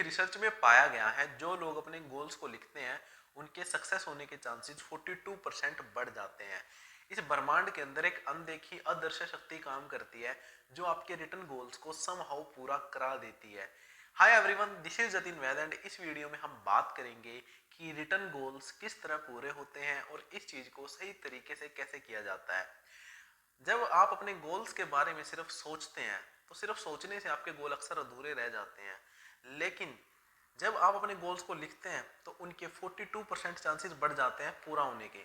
एक रिसर्च में पाया गया है जो लोग अपने गोल्स को लिखते हैं उनके सक्सेस होने के चांसेस 42% बढ़ जाते हैं। इस ब्रह्मांड के अंदर एक अनदेखी अदृश्य शक्ति काम करती है जो आपके रिटर्न गोल्स को समहाउ पूरा करा देती है। Hi everyone, this is Jatin Vaid and इस वीडियो में हम बात करेंगे कि रिटर्न गोल्स किस तरह पूरे होते हैं और इस चीज को सही तरीके से कैसे किया जाता है। जब आप अपने गोल्स के बारे में सिर्फ सोचते हैं तो सिर्फ सोचने से आपके गोल अक्सर अधूरे रह जाते हैं, लेकिन जब आप अपने गोल्स को लिखते हैं तो उनके 42% चांसेस बढ़ जाते हैं पूरा होने के।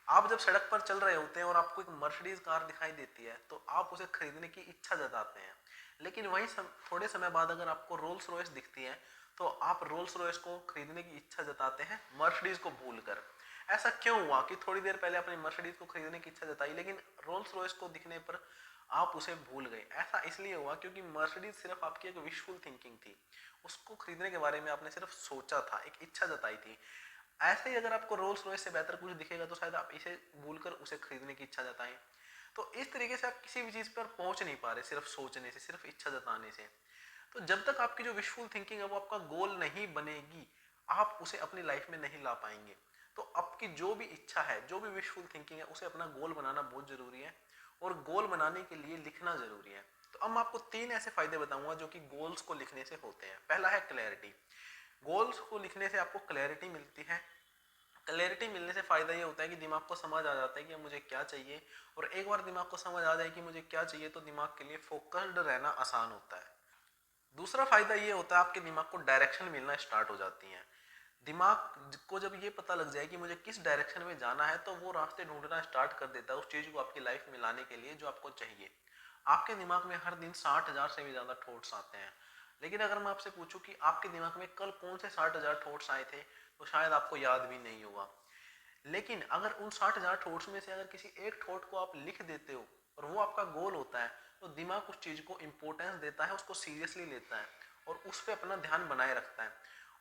आप जब सड़क पर चल रहे होते हैं और आपको एक मर्सिडीज कार दिखाई देती है तो आप उसे खरीदने की इच्छा जताते हैं, लेकिन वहीं थोड़े समय बाद अगर आपको रोल्स रॉयस दिखती है तो आप रोल्स रॉयस को खरीदने की इच्छा जताते हैं मर्सिडीज को भूलकर। ऐसा क्यों हुआ कि थोड़ी देर पहले अपनी मर्सिडीज को खरीदने की इच्छा जताई लेकिन रोल्स रॉयस को दिखने पर आप उसे भूल गए? ऐसा इसलिए हुआ क्योंकि मर्सिडीज सिर्फ आपकी एक विशफुल थिंकिंग थी, उसको खरीदने के बारे में आपने सिर्फ सोचा था, एक इच्छा जताई थी। ऐसे ही अगर आपको रोल्स रॉयस से बेहतर कुछ दिखेगा तो शायद आप इसे भूलकर उसे खरीदने की इच्छा जताएं। तो इस तरीके से आप किसी भी चीज पर पहुंच नहीं पा रहे सिर्फ सोचने से, सिर्फ इच्छा जताने से। तो जब तक आपकी जो विशफुल थिंकिंग है वो आपका गोल नहीं बनेगी, आप उसे अपनी लाइफ में नहीं ला पाएंगे। तो आपकी जो भी इच्छा है, जो भी विशफुल थिंकिंग है, उसे अपना गोल बनाना बहुत जरूरी है और गोल बनाने के लिए लिखना जरूरी है। तो अब मैं आपको 3 ऐसे फायदे बताऊंगा जो कि गोल्स को लिखने से होते हैं। पहला है क्लैरिटी। गोल्स को लिखने से आपको क्लैरिटी मिलती है। क्लैरिटी मिलने से फायदा ये होता है कि दिमाग को समझ आ जाता है कि मुझे क्या चाहिए, और एक बार दिमाग को समझ आ जाए कि मुझे क्या चाहिए तो दिमाग के लिए फोकस्ड रहना आसान होता है। दूसरा फायदा ये होता है आपके दिमाग को डायरेक्शन मिलना स्टार्ट हो जाती है। दिमाग को जब ये पता लग जाए कि मुझे किस डायरेक्शन में जाना है तो वो रास्ते ढूंढना स्टार्ट कर देता है उस चीज को आपकी लाइफ में लाने के लिए जो आपको चाहिए। आपके दिमाग में हर दिन 60,000 से भी ज्यादा थॉट्स आते हैं, लेकिन अगर मैं आपसे पूछूं कि आपके दिमाग में कल कौन से 60,000 थॉट्स आए थे तो शायद आपको याद भी नहीं होगा। लेकिन अगर उन 60,000 थॉट्स में से अगर किसी एक थॉट को आप लिख देते हो और वो आपका गोल होता है तो दिमाग उस चीज को इंपॉर्टेंस देता है, उसको सीरियसली लेता है और उस पर अपना ध्यान बनाए रखता है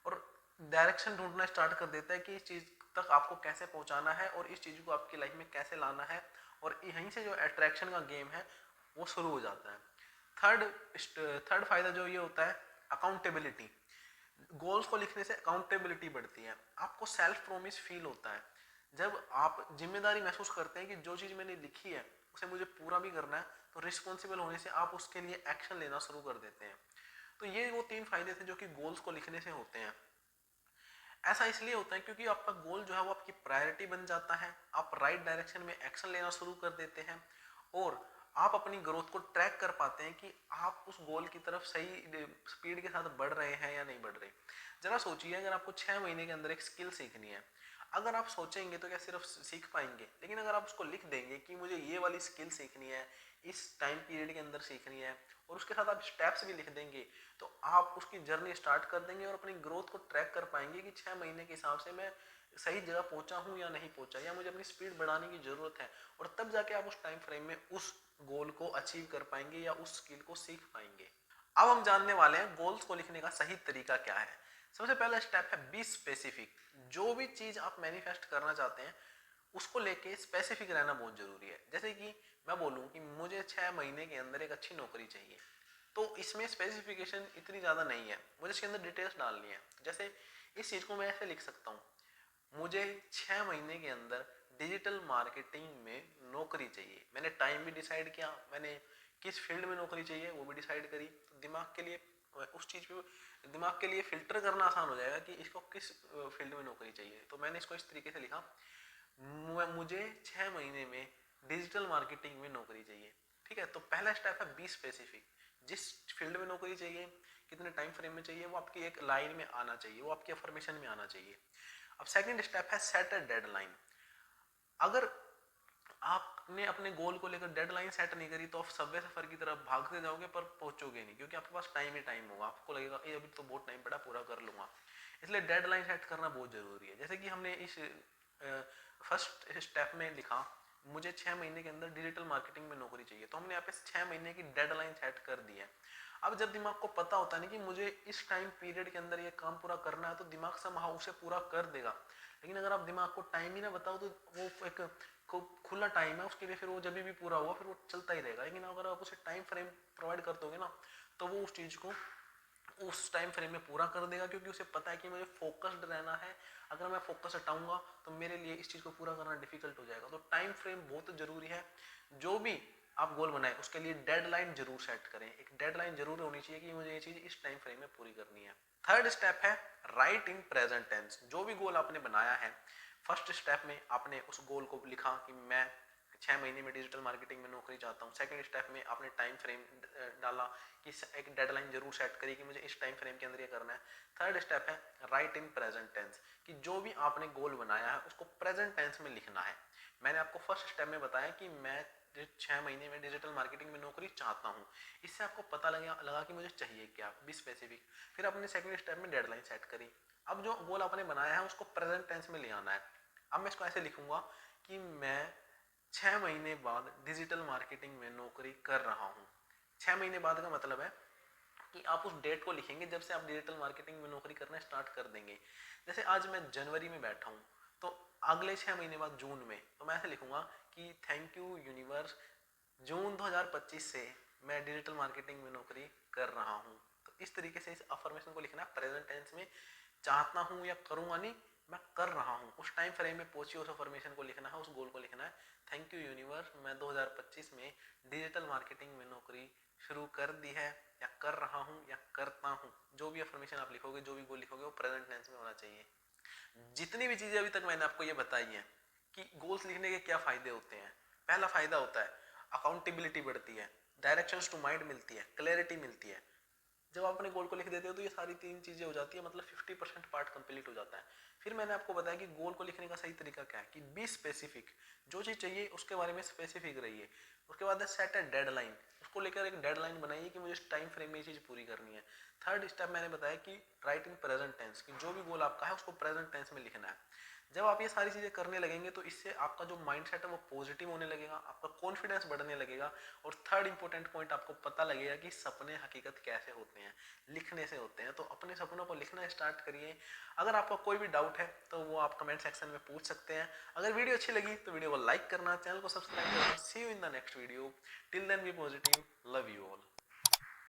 और डायरेक्शन ढूंढना स्टार्ट कर देता है कि इस चीज तक आपको कैसे पहुंचाना है और इस चीज को आपकी लाइफ में कैसे लाना है। और यहीं से जो अट्रैक्शन का गेम है वो शुरू हो जाता है। थर्ड थर्ड फायदा जो ये होता है, अकाउंटेबिलिटी। गोल्स को लिखने से अकाउंटेबिलिटी बढ़ती है, आपको सेल्फ प्रोमिस फील होता है। जब आप जिम्मेदारी महसूस करते हैं कि जो चीज मैंने लिखी है उसे मुझे पूरा भी करना है तो रिस्पॉन्सिबल होने से आप उसके लिए एक्शन लेना शुरू कर देते हैं। तो ये वो 3 फायदे थे जो कि गोल्स को लिखने से होते हैं। ऐसा इसलिए होता है क्योंकि आपका गोल जो है वो आपकी प्रायोरिटी बन जाता है, आप राइट डायरेक्शन में एक्शन लेना शुरू कर देते हैं और आप अपनी ग्रोथ को ट्रैक कर पाते हैं कि आप उस गोल की तरफ सही स्पीड के साथ बढ़ रहे हैं या नहीं बढ़ रहे। जरा सोचिए, अगर आपको 6 महीने के अंदर एक स्किल सीखनी है, अगर आप सोचेंगे तो क्या सिर्फ सीख पाएंगे? लेकिन अगर आप उसको लिख देंगे कि मुझे ये वाली स्किल सीखनी है, इस टाइम पीरियड के अंदर सीखनी है, और उसके साथ आप स्टेप्स भी लिख देंगे तो आप उसकी जर्नी स्टार्ट कर देंगे और अपनी ग्रोथ को ट्रैक कर पाएंगे कि 6 महीने के हिसाब से मैं सही जगह पहुंचा हूं या नहीं पहुंचा, या मुझे अपनी स्पीड बढ़ाने की जरूरत है। और तब जाके आप उस टाइम फ्रेम में उस गोल को अचीव कर पाएंगे या उस स्किल को सीख पाएंगे। अब हम जानने वाले हैं गोल्स को लिखने का सही तरीका क्या है। सबसे पहला स्टेप है बी स्पेसिफिक। जो भी चीज आप मैनिफेस्ट करना चाहते हैं उसको लेके स्पेसिफिक रहना बहुत जरूरी है। जैसे कि मैं बोलूं कि मुझे 6 महीने के अंदर एक अच्छी नौकरी चाहिए, तो इसमें स्पेसिफिकेशन इतनी ज़्यादा नहीं है, मुझे इसके अंदर डिटेल्स डालनी है। जैसे इस चीज़ को मैं ऐसे लिख सकता हूँ, मुझे 6 महीने के अंदर डिजिटल मार्केटिंग में नौकरी चाहिए। मैंने टाइम भी डिसाइड किया, मैंने किस फील्ड में नौकरी चाहिए वो भी डिसाइड करी। तो दिमाग के लिए उस चीज़ पे दिमाग के लिए फिल्टर करना आसान हो जाएगा कि इसको किस फील्ड में नौकरी चाहिए। तो मैंने इसको इस तरीके से लिखा, मुझे 6 महीने में डिजिटल मार्केटिंग में नौकरी चाहिए। ठीक है, तो पहला स्टेप है बी स्पेसिफिक। जिस फील्ड में नौकरी चाहिए, कितने टाइम फ्रेम में चाहिए, वो आपकी एक लाइन में आना चाहिए, वो आपकी अफर्मेशन में आना चाहिए। अब सेकंड स्टेप है सेट अ डेडलाइन। अगर आपने अपने गोल को लेकर डेडलाइन सेट नहीं करी तो आप सबवे सफर की तरफ भागते जाओगे पर पहुंचोगे नहीं, क्योंकि आपके पास टाइम ही टाइम होगा, आपको लगेगा ये अभी तो बहुत टाइम पड़ा, पूरा कर लूंगा। इसलिए डेडलाइन सेट करना बहुत जरूरी है। जैसे कि हमने इस फर्स्ट स्टेप में लिखा, मुझे 6 महीने के अंदर डिजिटल मार्केटिंग में नौकरी चाहिए, तो हमने यहाँ पे 6 महीने की डेडलाइन सेट कर दी है। अब जब दिमाग को पता होता है ना कि मुझे इस टाइम पीरियड के अंदर ये काम पूरा करना है तो दिमाग समहाउ उसे पूरा कर देगा। लेकिन अगर आप दिमाग को टाइम ही ना बताओ तो वो एक खुला टाइम है उसके लिए, फिर वो जब भी पूरा हुआ फिर वो चलता ही रहेगा। लेकिन अगर आप उसे टाइम फ्रेम प्रोवाइड कर दोगे ना तो वो उस चीज को उस टाइम फ्रेम में पूरा कर देगा, क्योंकि उसे पता है कि मुझे फोकस्ड रहना है। अगर मैं फोकस हटाऊंगा तो मेरे लिए इस चीज को पूरा करना डिफिकल्ट हो जाएगा। तो टाइम फ्रेम बहुत जरूरी है। जो भी आप गोल बनाए उसके लिए डेडलाइन जरूर सेट करें। एक डेडलाइन जरूर होनी चाहिए कि मुझे ये चीज इस टाइम फ्रेम में पूरी करनी है। थर्ड स्टेप है राइट इन प्रेजेंट टेंस। जो भी गोल आपने बनाया है, फर्स्ट स्टेप में आपने उस गोल को लिखा कि मैं 6 महीने में डिजिटल मार्केटिंग में नौकरी चाहता हूँ। सेकंड स्टेप में आपने टाइम फ्रेम डाला कि एक डेडलाइन जरूर सेट करी कि मुझे इस टाइम फ्रेम के अंदर ये करना है। थर्ड स्टेप है राइट इन प्रेजेंट टेंस, कि जो भी आपने गोल बनाया है उसको प्रेजेंट टेंस में लिखना है। मैंने आपको फर्स्ट स्टेप में बताया कि मैं 6 महीने में डिजिटल मार्केटिंग में नौकरी चाहता हूँ। इससे आपको पता लगा कि मुझे चाहिए क्या, बी स्पेसिफिक। फिर आपने सेकंड स्टेप में डेडलाइन सेट करी। अब जो गोल आपने बनाया है उसको प्रेजेंट टेंस में ले आना है। अब मैं इसको ऐसे लिखूंगा कि मैं 6 महीने बाद डिजिटल मार्केटिंग में नौकरी कर रहा हूँ। 6 महीने बाद का मतलब है कि आप उस डेट को लिखेंगे जब से आप डिजिटल मार्केटिंग में नौकरी करना स्टार्ट कर देंगे। जैसे आज मैं जनवरी में बैठा हूँ, तो अगले 6 महीने बाद जून में तो मैं ऐसे लिखूंगा कि थैंक यू यूनिवर्स, जून 2025 से मैं डिजिटल मार्केटिंग में नौकरी कर रहा हूँ। तो इस तरीके से इस अफर्मेशन को लिखना है प्रेजेंट टेंस में। चाहता हूँ या करूँगा नहीं, मैं कर रहा हूँ। उस टाइम फ्रेम में पहुंची उस अफर्मेशन को लिखना है, उस गोल को लिखना है। थैंक यू यूनिवर्स, मैं 2025 में डिजिटल मार्केटिंग में नौकरी शुरू कर दी है, या कर रहा हूँ, या करता हूँ। जो भी अफर्मेशन आप लिखोगे, जो भी गोल लिखोगे, वो प्रेजेंट टेंस में होना चाहिए। जितनी भी चीजें अभी तक मैंने आपको ये बताई हैं कि गोल्स लिखने के क्या फायदे होते हैं। पहला फायदा होता है अकाउंटेबिलिटी बढ़ती है, डायरेक्शंस टू माइंड मिलती है, क्लैरिटी मिलती है। जब आप अपने गोल को लिख देते हो तो ये सारी तीन चीजें हो जाती है, मतलब 50% पार्ट कंप्लीट हो जाता है। फिर मैंने आपको बताया कि गोल को लिखने का सही तरीका क्या है, कि बी स्पेसिफिक, जो चीज चाहिए उसके बारे में स्पेसिफिक रहिए। उसके बाद सेट है डेडलाइन, उसको लेकर एक डेडलाइन बनाइए कि मुझे इस टाइम फ्रेम में ये चीज पूरी करनी है। थर्ड स्टेप मैंने बताया कि राइट इन प्रेजेंट टेंस, कि जो भी गोल आपका है उसको प्रेजेंट टेंस में लिखना है। जब आप ये सारी चीजें करने लगेंगे तो इससे आपका जो माइंडसेट है वो पॉजिटिव होने लगेगा, आपका कॉन्फिडेंस बढ़ने लगेगा। और थर्ड इंपॉर्टेंट पॉइंट, आपको पता लगेगा कि सपने हकीकत कैसे होते हैं, लिखने से होते हैं। तो अपने सपनों को लिखना स्टार्ट करिए। अगर आपका कोई भी डाउट है तो वो आप कमेंट सेक्शन में पूछ सकते हैं। अगर वीडियो अच्छी लगी तो वीडियो को लाइक करना, चैनल को सब्सक्राइब करना। See you in the next video. Till then be positive, love you all.